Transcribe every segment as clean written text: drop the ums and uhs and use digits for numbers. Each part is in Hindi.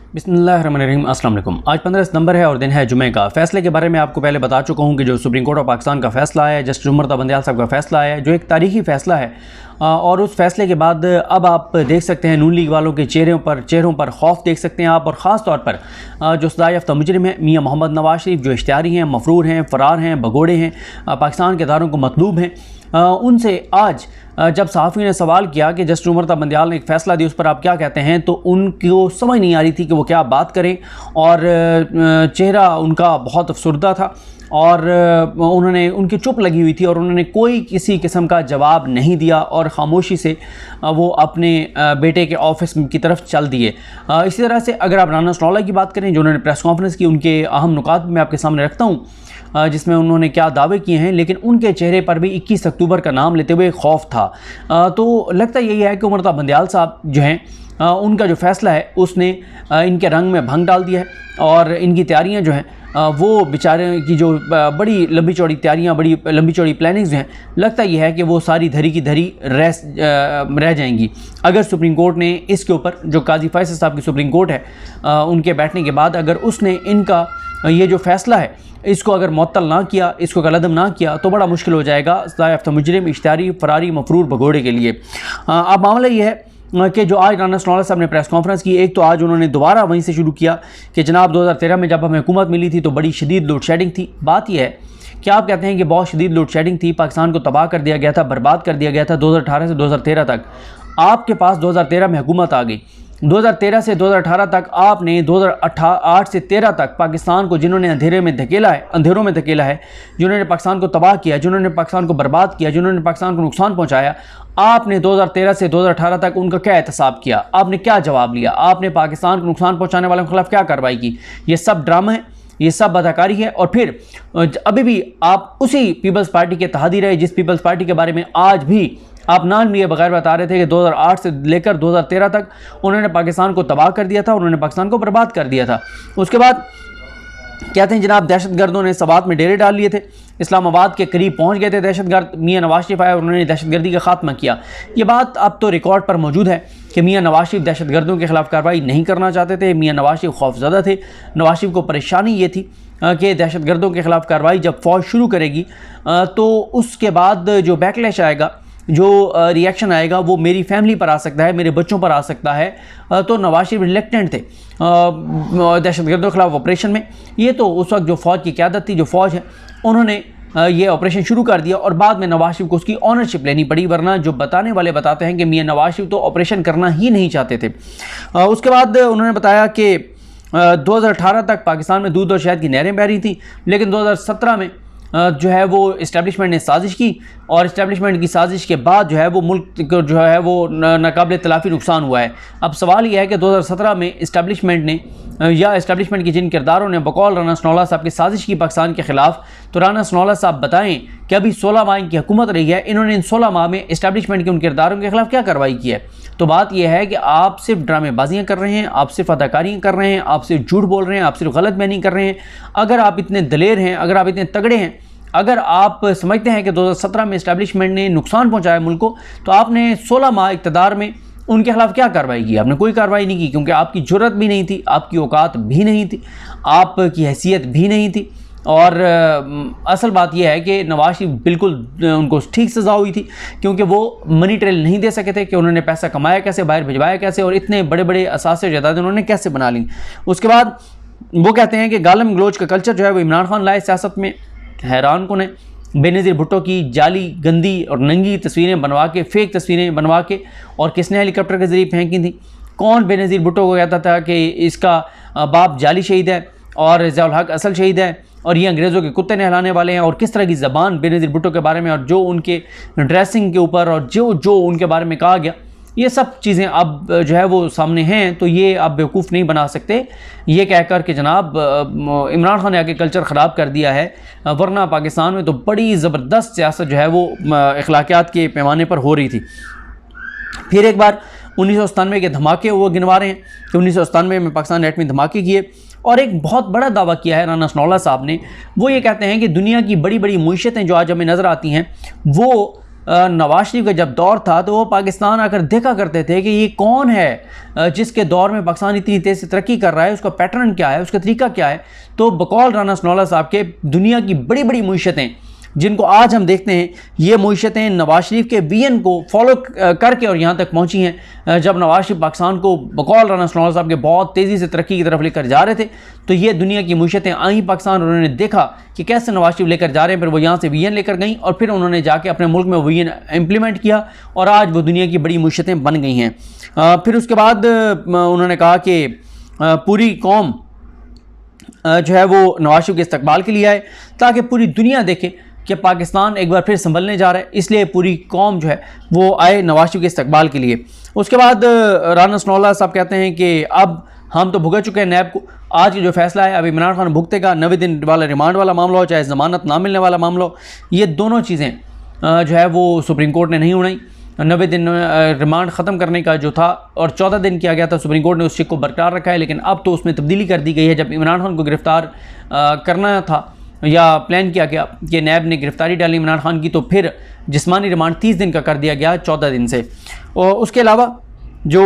बिस्मिल्लाहिर्रहमानिर्रहीम। अस्सलाम वालेकुम। आज 15 सितंबर है और दिन है जुमे का। फ़ैसले के बारे में आपको पहले बता चुका हूँ कि जो सुप्रीम कोर्ट ऑफ पाकिस्तान का फ़ैसला है, जस्टिस उमर बंदयाल साहब का फ़ैसला है, जो एक तारीखी फ़ैसला है। और उस फ़ैसले के बाद अब आप देख सकते हैं नून लीग वालों के चेहरों पर खौफ देख सकते हैं आप। और ख़ास तौर पर जो सज़ा याफ्ता मुजरिम है मियाँ मोहम्मद नवाज शरीफ, जो इश्तिहारी हैं, मफरूर हैं, फ़रार हैं, भगोड़े हैं, पाकिस्तान के अदारों को मतलूब हैं, उनसे आज जब सहाफ़ी ने सवाल किया कि जस्टिस उमर बंदयाल ने एक फ़ैसला दिया, उस पर आप क्या कहते हैं, तो उनको समझ नहीं आ रही थी कि वो क्या बात करें। और चेहरा उनका बहुत अफसरदा था और उनकी चुप लगी हुई थी और उन्होंने कोई किसी किस्म का जवाब नहीं दिया और ख़ामोशी से वो अपने बेटे के ऑफिस की तरफ चल दिए। इसी तरह से अगर आप राना सनाउल्लाह की बात करें, जो उन्होंने प्रेस कॉन्फ्रेंस की, उनके अहम नुकात मैं आपके सामने रखता हूँ जिसमें उन्होंने क्या दावे किए हैं, लेकिन उनके चेहरे पर भी 21 अक्टूबर का नाम लेते हुए खौफ था। तो लगता यही है कि उमर बंदयाल साहब जो हैं, उनका जो फ़ैसला है उसने इनके रंग में भंग डाल दिया है और इनकी तैयारियां जो हैं वो बेचारे की जो बड़ी लंबी चौड़ी तैयारियां, बड़ी लंबी चौड़ी प्लानिंग्स हैं, लगता यह है कि वो सारी धरी की धरी रह जाएंगी अगर सुप्रीम कोर्ट ने इसके ऊपर, जो काजी फैसल साहब की सुप्रीम कोर्ट है, उनके बैठने के बाद अगर उसने इनका ये जो फ़ैसला है इसको अगर मुअत्तल ना किया, इसको कलअदम ना किया, तो बड़ा मुश्किल हो जाएगा सज़ा याफ्ता मुजरिम, इश्तिहारी, फ़रारी, मफरूर, भगोड़े के लिए। अब मामला ये है कि जो आज राना सनाउल्लाह साहब ने प्रेस कॉन्फ्रेंस की, एक तो आज उन्होंने दोबारा वहीं से शुरू किया कि जनाब 2013 में जब हमें हुकूमत मिली थी तो बड़ी शदीद लोड शेडिंग थी। बात यह है कि आप कहते हैं कि बहुत शदीद लोड शेडिंग थी, पाकिस्तान को तबाह कर दिया गया था, बर्बाद कर दिया गया था 2018 से 2013 तक। आपके पास 2013 में हुकूमत आ गई, 2013 से 2018 तक आपने 2008 से 13 तक पाकिस्तान को जिन्होंने अंधेरों में धकेला है, जिन्होंने पाकिस्तान को तबाह किया, जिन्होंने पाकिस्तान को बर्बाद किया, जिन्होंने पाकिस्तान को नुकसान पहुंचाया, आपने 2013 से 2018 तक उनका क्या एहतसाब किया? आपने क्या जवाब लिया? आपने पाकिस्तान को नुकसान पहुँचाने वालों के खिलाफ क्या कार्रवाई की? ये सब ड्रामा है, ये सब अदाकारी है। और फिर अभी भी आप उसी पीपल्स पार्टी के तहादी रहे, जिस पीपल्स पार्टी के बारे में आज भी आप नाम लिए बगैर बता रहे थे कि 2008 से लेकर 2013 तक उन्होंने पाकिस्तान को तबाह कर दिया था, उन्होंने पाकिस्तान को बर्बाद कर दिया था। उसके बाद कहते हैं जनाब दहशतगर्दों ने सवात में डेरे डाल लिए थे, इस्लामाबाद के करीब पहुंच गए थे दहशतगर्द, मियाँ नवाज शरीफ आए और उन्होंने दहशतगर्दी का खात्मा किया। ये बात अब तो रिकॉर्ड पर मौजूद है कि मियाँ नवाज शरीफ दहशतगर्दों के खिलाफ कार्रवाई नहीं करना चाहते थे। मियाँ नवाज शरीफ खौफज़दा थे। नवाज शरीफ को परेशानी ये थी कि दहशतगर्दों के खिलाफ कार्रवाई जब फ़ौज शुरू करेगी तो उसके बाद जो बैकलैश आएगा, जो रिएक्शन आएगा, वो मेरी फैमिली पर आ सकता है, मेरे बच्चों पर आ सकता है। तो नवाज शरीफ रिलेक्टेंट थे दहशतगर्दों के खिलाफ ऑपरेशन में। ये तो उस वक्त जो फ़ौज की क़यादत थी, जो फ़ौज है, उन्होंने ये ऑपरेशन शुरू कर दिया और बाद में नवाज शरीफ को उसकी ऑनरशिप लेनी पड़ी, वरना जो बताने वाले बताते हैं कि मियाँ नवाज शरीफ तो ऑपरेशन करना ही नहीं चाहते थे। उसके बाद उन्होंने बताया कि 2018 तक पाकिस्तान में दूध और शहद की नहरें बह रही थी, लेकिन 2017 में जो है वो इस्टेब्लिशमेंट ने साजिश की और इस्टेब्लिशमेंट की साजिश के बाद जो है वो मुल्क को जो है वो नाकाबिल तलाफ़ी नुकसान हुआ है। अब सवाल यह है कि 2017 में इस्टेब्लिशमेंट ने या इस्टेब्लिशमेंट के जिन किरदारों ने बकौल राना सनाउल्लाह साहब की साजिश की पाकिस्तान के ख़िलाफ़, तो राना सनाउल्लाह साहब बताएं कि अभी 16 माह इनकी हुकूमत रही है, इन्होंने इन 16 माह में इस्टेब्लिशमेंट के उन किरदारों के खिलाफ क्या कार्रवाई की है? तो बात यह है कि आप सिर्फ ड्रामेबाजियाँ कर रहे हैं, आप सिर्फ अदाकारियाँ कर रहे हैं, आप सिर्फ झूठ बोल रहे हैं, आप सिर्फ गलत बयानी कर रहे हैं। अगर आप इतने दलेर हैं, अगर आप इतने तगड़े हैं, अगर आप समझते हैं कि 2017 में इस्टेब्लिशमेंट ने नुकसान पहुंचाया मुल्क को, तो आपने 16 माह इक़्तिदार में उनके खिलाफ क्या कार्रवाई की? आपने कोई कार्रवाई नहीं की, क्योंकि आपकी जुर्रत भी नहीं थी, आपकी औकात भी नहीं थी, आपकी हैसियत भी नहीं थी। और असल बात यह है कि नवाज शरीफ बिल्कुल उनको ठीक सज़ा हुई थी, क्योंकि वो मनी ट्रेल नहीं दे सके थे कि उन्होंने पैसा कमाया कैसे, बाहर भिजवाया कैसे और इतने बड़े बड़े असासे जायदादें उन्होंने कैसे बना ली। उसके बाद वो कहते हैं कि गालम गलोच का कल्चर जो है वो इमरान खान लाए सियासत में। हैरान कौन है? बेनज़ीर भुट्टो की जाली, गंदी और नंगी तस्वीरें बनवा के, फेक तस्वीरें बनवा के, और किसने हेलीकॉप्टर के ज़रिए फेंकी थी? कौन बेनज़ीर भुट्टो को कहता था कि इसका बाप जाली शहीद है और ज़ियाउल हक असल शहीद है और ये अंग्रेज़ों के कुत्ते नहलाने वाले हैं? और किस तरह की ज़बान बेनज़ीर भुट्टो के बारे में और जो उनके ड्रेसिंग के ऊपर और जो उनके बारे में कहा गया, ये सब चीज़ें अब जो है वो सामने हैं। तो ये आप बेवकूफ़ नहीं बना सकते ये कहकर कि जनाब इमरान खान ने आके कल्चर ख़राब कर दिया है, वरना पाकिस्तान में तो बड़ी ज़बरदस्त सियासत जो है वो अखलाकियात के पैमाने पर हो रही थी। फिर एक बार 1997 के धमाके वो गिनवा रहे हैं कि 1997 में पाकिस्तान ने एटमी धमाके किए। और एक बहुत बड़ा दावा किया है राना सनाउल्लाह साहब ने, वो ये कहते हैं कि दुनिया की बड़ी बड़ी मुईशतें जो आज हमें नज़र आती हैं वो नवाज शरीफ का जब दौर था तो वो पाकिस्तान आकर देखा करते थे कि ये कौन है जिसके दौर में पाकिस्तान इतनी तेज़ से तरक्की कर रहा है, उसका पैटर्न क्या है, उसका तरीका क्या है। तो बकौल राना सनाउल्लाह साहब के दुनिया की बड़ी बड़ी मुईशतें जिनको आज हम देखते हैं, ये मुईशतें नवाज शरीफ के विजन को फॉलो करके और यहाँ तक पहुँची हैं। जब नवाज शरीफ पाकिस्तान को बकौल राना सनाउल्लाह साहब के बहुत तेज़ी से तरक्की की तरफ लेकर जा रहे थे, तो ये दुनिया की मुईशतें आई पाकिस्तान, उन्होंने देखा कि कैसे नवाज शरीफ लेकर जा रहे हैं, फिर वो यहाँ से विजन लेकर गई और फिर उन्होंने जाके अपने मुल्क में विजन इम्प्लीमेंट किया और आज वो दुनिया की बड़ी मुईशतें बन गई हैं। फिर उसके बाद उन्होंने कहा कि पूरी कौम जो है वो नवाज शरीफ के इस्तकबाल के लिए आए ताकि पूरी दुनिया देखे कि पाकिस्तान एक बार फिर संभलने जा रहा है, इसलिए पूरी कौम जो है वो आए नवाज शरीफ के इस्तकबाल के लिए। उसके बाद राना सनाउल्लाह साहब कहते हैं कि अब हम तो भुगत चुके हैं नैब को, आज जो फैसला है अब इमरान खान भुगतेगा, 90 दिन वाला रिमांड वाला मामला हो चाहे ज़मानत ना मिलने वाला मामला हो, ये दोनों चीज़ें जो है वो सुप्रीम कोर्ट ने नहीं उड़ाई। 90 दिन रिमांड ख़त्म करने का जो था और 14 दिन किया गया था, सुप्रीम कोर्ट ने उस चीज़ को बरकरार रखा है, लेकिन अब तो उसमें तब्दीली कर दी गई है। जब इमरान खान को गिरफ़्तार करना था या प्लान किया गया कि नैब ने गिरफ्तारी डाली इमरान खान की, तो फिर जिस्मानी रिमांड 30 दिन का कर दिया गया 14 दिन से। और उसके अलावा जो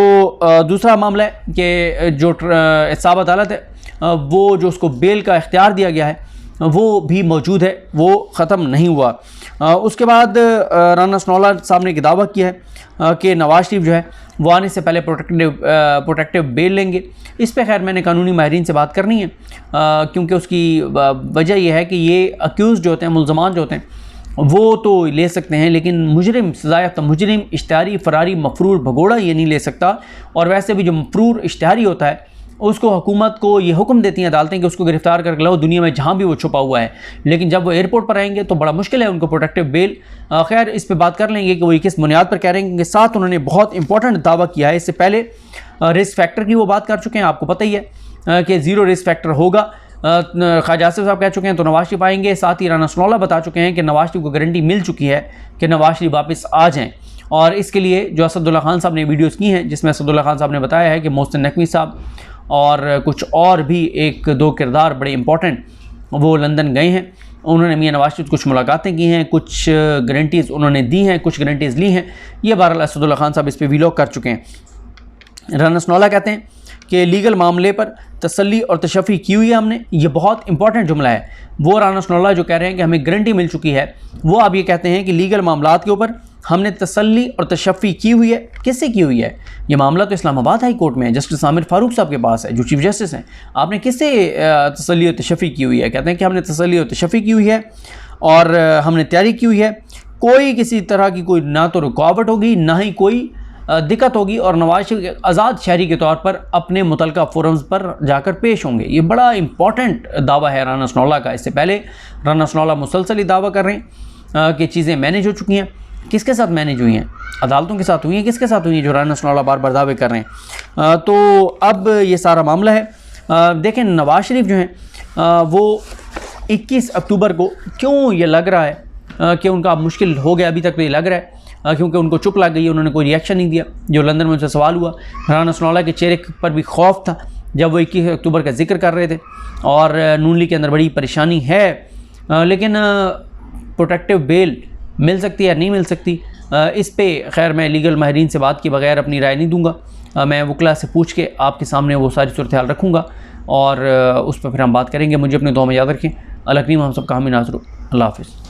दूसरा मामला है कि जो एहसाब अदालत है वो जो उसको बेल का इख्तियार दिया गया है वो भी मौजूद है, वो ख़त्म नहीं हुआ। उसके बाद राना सनाउल्लाह साहब ने एक दावा किया है कि नवाज शरीफ जो है वो आने से पहले प्रोटेक्टिव बेल लेंगे। इस पे खैर मैंने कानूनी माहिरीन से बात करनी है क्योंकि उसकी वजह यह है कि ये अक्यूज़ जो होते हैं, मुल्ज़मान जो होते हैं, वो तो ले सकते हैं, लेकिन मुजरिम, सज़ायाफ्ता मुजरिम, इश्तिहारी फ़रारी मफरूर भगोड़ा ये नहीं ले सकता। और वैसे भी जो मफरूर इश्तिहारी होता है उसको हुकूमत को ये हुक्म देती हैं अदालतें कि उसको गिरफ़्तार कर लाओ दुनिया में जहाँ भी वो छुपा हुआ है, लेकिन जब वो एयरपोर्ट पर आएंगे तो बड़ा मुश्किल है उनको प्रोटेक्टिव बेल। खैर इस पे बात कर लेंगे कि वो किस बुनियाद पर कह रहे हैं। साथ उन्होंने बहुत इंपॉर्टेंट दावा किया है, इससे पहले रिस्क फैक्टर की वो बात कर चुके हैं, आपको पता ही है कि ज़ीरो रिस्क फैक्टर होगा। ख्वाजा आसिफ साहब कह चुके हैं तो नवाज शरीफ आएंगे। साथ ही राना सनाउल्लाह बता चुके हैं कि नवाज शरीफ को गारंटी मिल चुकी है कि नवाज शरीफ वापस आ जाएँ। और इसके लिए जो असदुल्ला खान साहब ने वीडियोज़ की हैं जिसमें असदुल्ला खान साहब ने बताया है कि मोहसिन नकवी साहब और कुछ और भी एक दो किरदार बड़े इंपॉर्टेंट वो लंदन गए हैं, उन्होंने मियां नवाज शरीफ कुछ मुलाकातें की हैं, कुछ गारंटीज़ उन्होंने दी हैं, कुछ गारंटीज़ ली हैं। ये बहरहाल असदुल्ला खान साहब इस पर वीलॉग कर चुके हैं। राना सनाउल्लाह कहते हैं कि लीगल मामले पर तसल्ली और तशफ़ी की हुई है हमने, ये बहुत इंपॉर्टेंट जुमला है। वो राना सनाउल्लाह जो कह रहे हैं कि हमें गारंटी मिल चुकी है, वो आप ये कहते हैं कि लीगल मामलात के ऊपर हमने तसल्ली और तशफ़ी की हुई है। किससे की हुई है? ये मामला तो इस्लामाबाद हाई कोर्ट में है, जस्टिस आमिर फ़ारूक साहब के पास है जो चीफ़ जस्टिस हैं। आपने किससे तसल्ली और तशफ़ी की हुई है? कहते हैं कि हमने तसल्ली और तशफ़ी की हुई है और हमने तैयारी की हुई है। कोई किसी तरह की कोई ना तो रुकावट होगी ना ही कोई दिक्कत होगी और नवाज शरीफ आज़ाद शहरी के तौर पर अपने मुतलका फोरम्स पर जाकर पेश होंगे। ये बड़ा इंपॉर्टेंट दावा है राना सनाउल्लाह का। इससे पहले राना सनाउल्लाह मुसलसल ही दावा कर रहे हैं कि चीज़ें मैनेज हो चुकी हैं। किसके साथ मैनेज हुई हैं? अदालतों के साथ हुई हैं। किसके साथ हुई हैं? जो राना सनाउल्लाह बार बार दावे कर रहे हैं। तो अब ये सारा मामला है। देखें नवाज शरीफ जो हैं वो 21 अक्टूबर को क्यों ये लग रहा है कि उनका मुश्किल हो गया, अभी तक तो ये लग रहा है क्योंकि उनको चुप लग गई, उन्होंने कोई रिएक्शन नहीं दिया। जो लंदन में उनसे सवाल हुआ, राना सनाउल्लाह के चेहरे पर भी खौफ था जब वो 21 अक्टूबर का जिक्र कर रहे थे और नून लीग के अंदर बड़ी परेशानी है, लेकिन प्रोटेक्टिव बेल मिल सकती है नहीं मिल सकती, इस पे खैर मैं लीगल माहिरीन से बात किए बगैर अपनी राय नहीं दूंगा। मैं वकला से पूछ के आपके सामने वो सारी सूरत हाल रखूँगा और उस पर फिर हम बात करेंगे। मुझे अपने दुआ में याद रखें। अल्लाह करीम हम सब का हामी नाज़र हो। अल्लाह हाफ़िज़।